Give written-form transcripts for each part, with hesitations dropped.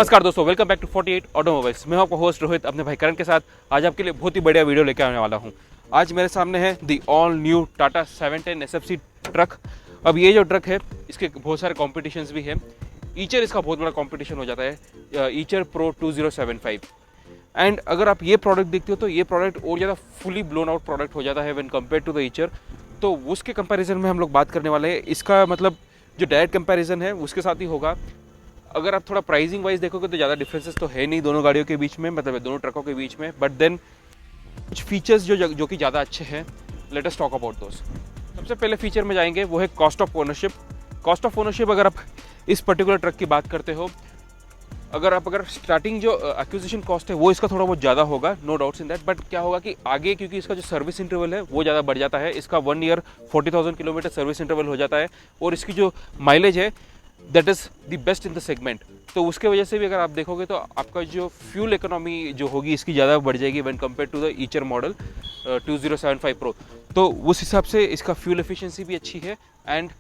नमस्कार दोस्तों, welcome back to 48 automobiles. मैं आपका होस्ट रोहित अपने भाई करण के साथ आज आपके लिए बहुत ही बढ़िया वीडियो लेकर आने वाला हूं। आज मेरे सामने है the all new Tata 710 SFC truck. अब ये जो ट्रक है इसके बहुत सारे कॉम्पिटिशन्स भी हैं। ईचर इसका बहुत बड़ा कॉम्पिटिशन हो जाता है, ईचर प्रो 2075। एंड अगर आप ये प्रोडक्ट देखते हो तो ये प्रोडक्ट और ज़्यादा फुली ब्लोन आउट प्रोडक्ट हो जाता है व्हेन कंपेयर टू द ईचर। तो उसके कंपैरिजन में हम लोग बात करने वाले हैं। इसका मतलब जो डायरेक्ट कंपैरिजन है उसके साथ ही होगा। अगर आप थोड़ा प्राइसिंग वाइज देखोगे तो ज़्यादा डिफरेंसेस तो है नहीं दोनों गाड़ियों के बीच में, मतलब दोनों ट्रकों के बीच में, बट देन कुछ फीचर्स जो कि ज़्यादा अच्छे हैं। Let us talk about those. सबसे पहले फीचर में जाएंगे वो है cost of ownership. Cost of ownership अगर आप इस पर्टिकुलर ट्रक की बात करते हो, अगर स्टार्टिंग जो एक्विजिशन कॉस्ट है वो इसका थोड़ा बहुत ज़्यादा होगा, no doubts in that. But क्या होगा कि आगे क्योंकि इसका जो सर्विस इंटरवल है वो ज़्यादा बढ़ जाता है। इसका 1 ईयर 40,000 किलोमीटर सर्विस इंटरवल हो जाता है और इसकी जो माइलेज है that is the best in the segment. तो उसके वजह से भी अगर आप देखोगे तो आपका जो फ्यूल इकोनॉमी जो होगी इसकी ज़्यादा बढ़ जाएगी when compare to the Eicher model 2075 pro. तो उस हिसाब से इसका फ्यूल एफिशिएंसी भी अच्छी है एंड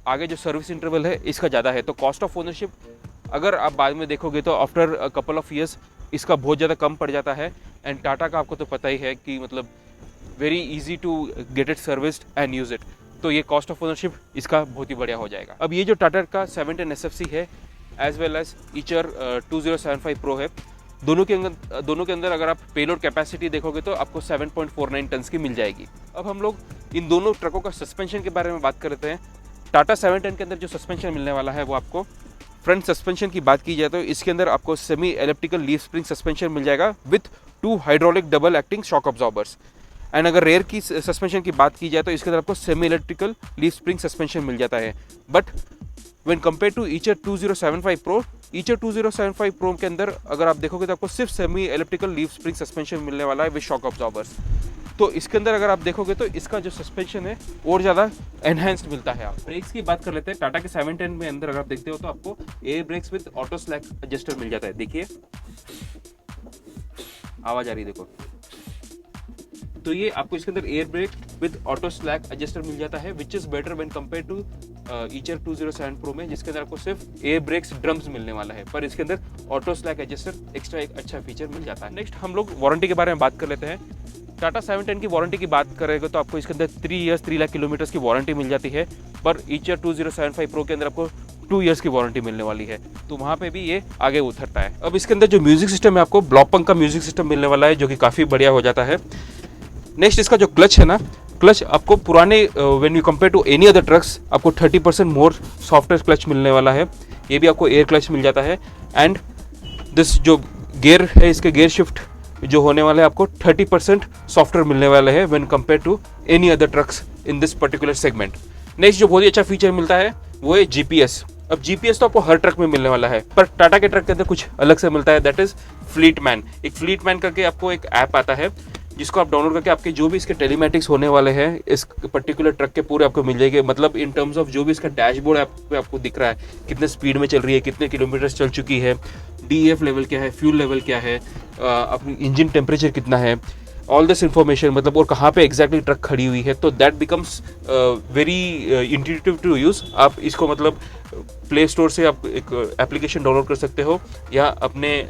आगे जो सर्विस इंटरवल है इसका ज़्यादा है। तो कॉस्ट ऑफ ओनरशिप अगर आप बाद में देखोगे तो after a couple of years इसका बहुत ज़्यादा कम पड़ जाता है। एंड टाटा का आपको तो पता ही है कि मतलब very easy to get it serviced and use it. तो ये कॉस्ट ऑफ ओनरशिप इसका बहुत ही बढ़िया हो जाएगा। अब ये जो टाटा का 710 SFC है एज वेल एज ईचर 2075 प्रो है, दोनों के अंदर अगर आप पेलोड कैपेसिटी देखोगे तो आपको 7.49 टन की मिल जाएगी। अब हम लोग इन दोनों ट्रकों का सस्पेंशन के बारे में बात कर लेते हैं। टाटा 710 के अंदर जो सस्पेंशन मिलने वाला है वो आपको फ्रंट सस्पेंशन की बात की जाए तो इसके अंदर आपको semi elliptical leaf spring suspension मिल जाएगा with 2 hydraulic double acting shock absorbers. And अगर रेयर की सस्पेंशन की बात की जाए तो इसके अंदर आपको semi electrical leaf spring suspension मिल जाता है। But when compare to Eicher 2075 pro, Eicher 2075 pro के अंदर अगर आप देखोगे तो आपको सिर्फ semi electrical leaf spring suspension मिलने वाला है विद शॉक अब्जॉर्बर्स। तो इसके अंदर अगर आप देखोगे तो इसका जो सस्पेंशन है और ज़्यादा एनहेंस्ड मिलता है। आप ब्रेक्स की बात कर लेते हैं। टाटा के 710 में अंदर अगर आप देखते हो तो आपको air brakes with auto slack adjuster मिल जाता है। देखिए आवाज़ आ रही है, देखो। तो ये आपको इसके अंदर air brake with auto slack adjuster मिल जाता है which is better when compare to Eicher 207 pro में, जिसके अंदर आपको सिर्फ एयर ब्रेक्स ड्रम्स मिलने वाला है, पर इसके अंदर ऑटो स्लैक एडजस्टर एक्स्ट्रा एक अच्छा फीचर मिल जाता है। नेक्स्ट हम लोग वारंटी के बारे में बात कर लेते हैं। टाटा 710 की वारंटी की बात करेंगे तो आपको इसके अंदर 3 ईयर्स 3 लाख किलोमीटर्स की वारंटी मिल जाती है, पर ईचर 2075 प्रो के अंदर आपको 2 ईयर्स की वारंटी मिलने वाली है। तो वहाँ पे भी ये आगे उतरता है। अब इसके अंदर जो म्यूजिक सिस्टम है आपको ब्लॉपंक का म्यूजिक सिस्टम मिलने वाला है जो कि काफ़ी बढ़िया हो जाता है। नेक्स्ट इसका जो क्लच है ना, क्लच आपको पुराने when you compare to any other trucks आपको 30% मोर सॉफ्टवेयर क्लच मिलने वाला है। ये भी आपको एयर क्लच मिल जाता है। एंड दिस जो गियर है, इसके गियर शिफ्ट जो होने वाले हैं आपको 30% सॉफ्टवेयर मिलने वाले हैं when compare to any other trucks in this particular segment. Next जो बहुत ही अच्छा फीचर मिलता है वो है GPS। अब GPS तो आपको हर ट्रक में मिलने वाला है, पर टाटा के ट्रक के अंदर कुछ अलग से मिलता है, दैट इज फ्लीट मैन। एक फ्लीट मैन करके आपको एक ऐप आता है जिसको आप डाउनलोड करके आपके जो भी इसके टेलीमेटिक्स होने वाले हैं इस पर्टिकुलर ट्रक के पूरे आपको मिल जाएंगे। मतलब इन टर्म्स ऑफ जो भी इसका डैशबोर्ड आपको दिख रहा है, कितने स्पीड में चल रही है, कितने किलोमीटर चल चुकी है, DEF लेवल क्या है, फ्यूल लेवल क्या है, अपनी इंजन टेम्परेचर कितना है, ऑल दिस इन्फॉर्मेशन, मतलब और कहाँ पे एग्जैक्टली ट्रक खड़ी हुई है। तो that becomes very intuitive to use. आप इसको मतलब प्ले स्टोर से आप एक एप्लीकेशन डाउनलोड कर सकते हो या अपने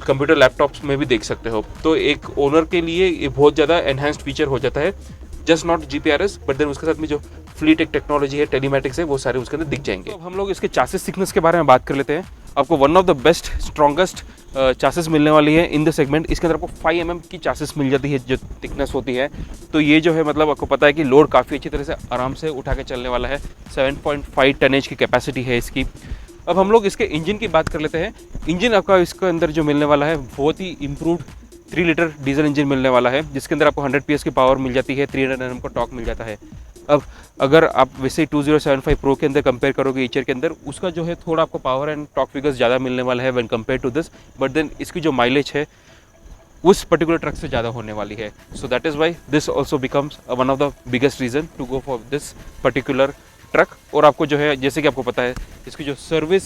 कंप्यूटर लैपटॉप्स में भी देख सकते हो। तो एक ओनर के लिए ये बहुत ज़्यादा एनहांस्ड फीचर हो जाता है, just not GPRS but then उसके साथ में जो फ्लीट एक टेक्नोलॉजी है, टेलीमेटिक्स है, वो सारे उसके अंदर दिख जाएंगे। तो हम लोग इसके चासिस थिकनेस के बारे में बात कर लेते हैं। आपको one of the best strongest chassis मिलने वाली है इन द सेगमेंट। इसके अंदर आपको 5 mm की चासिस मिल जाती है जो थिकनेस होती है। तो ये जो है मतलब आपको पता है कि लोड काफ़ी अच्छी तरह से आराम से उठा के चलने वाला है। 7.5 टनेज की कैपेसिटी है इसकी। अब हम लोग इसके इंजन की बात कर लेते हैं। इंजन आपका इसके अंदर जो मिलने वाला है बहुत ही इम्प्रूव्ड 3 लीटर डीजल इंजन मिलने वाला है, जिसके अंदर आपको 100 PS की पावर मिल जाती है, 300 Nm का टॉर्क मिल जाता है। अब अगर आप वैसे 2075 प्रो के अंदर कंपेयर करोगे ईचर के अंदर, उसका जो है थोड़ा आपको पावर एंड टॉर्क फिगर्स ज़्यादा मिलने वाला है when compare to this, but then इसकी जो माइलेज है उस पर्टिकुलर ट्रक से ज़्यादा होने वाली है। So that is why this also becomes one of the biggest reason to go for this particular truck. और आपको जो है जैसे कि आपको पता है इसकी जो सर्विस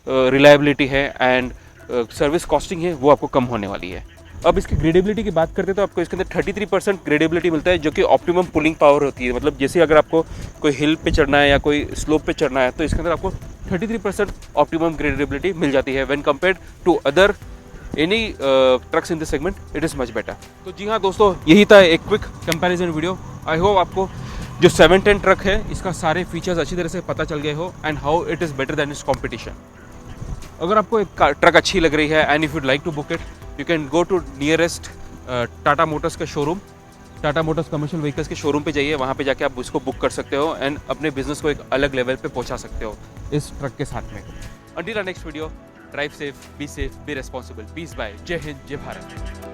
रिलायबिलिटी है एंड सर्विस कॉस्टिंग है वो आपको कम होने वाली है। अब इसकी ग्रेडेबिलिटी की बात करते हैं तो आपको इसके अंदर 33% ग्रेडेबिलिटी मिलता है, जो कि ऑप्टिमम पुलिंग पावर होती है। मतलब जैसे अगर आपको कोई हिल पे चढ़ना है या कोई स्लोप पे चढ़ना है तो इसके अंदर आपको 33% ऑप्टिमम ग्रेडेबिलिटी मिल जाती है when compared to other any trucks in this segment, it is much better. तो जी हाँ दोस्तों, यही था एक quick comparison video. I hope आपको जो 710 ट्रक है इसका सारे फीचर्स अच्छी तरह से पता चल गए हो and how it is better than its competition. अगर आपको एक ट्रक अच्छी लग रही है and if you'd like to book it, you can go to nearest Tata Motors का showroom, Tata Motors commercial vehicles के शोरूम पे जाइए, वहाँ पे जाके आप उसको बुक कर सकते हो एंड अपने बिजनेस को एक अलग लेवल पे पहुँचा सकते हो इस ट्रक के साथ में। Until our next video, drive safe, be responsible, peace bye, जय हिंद, जय भारत।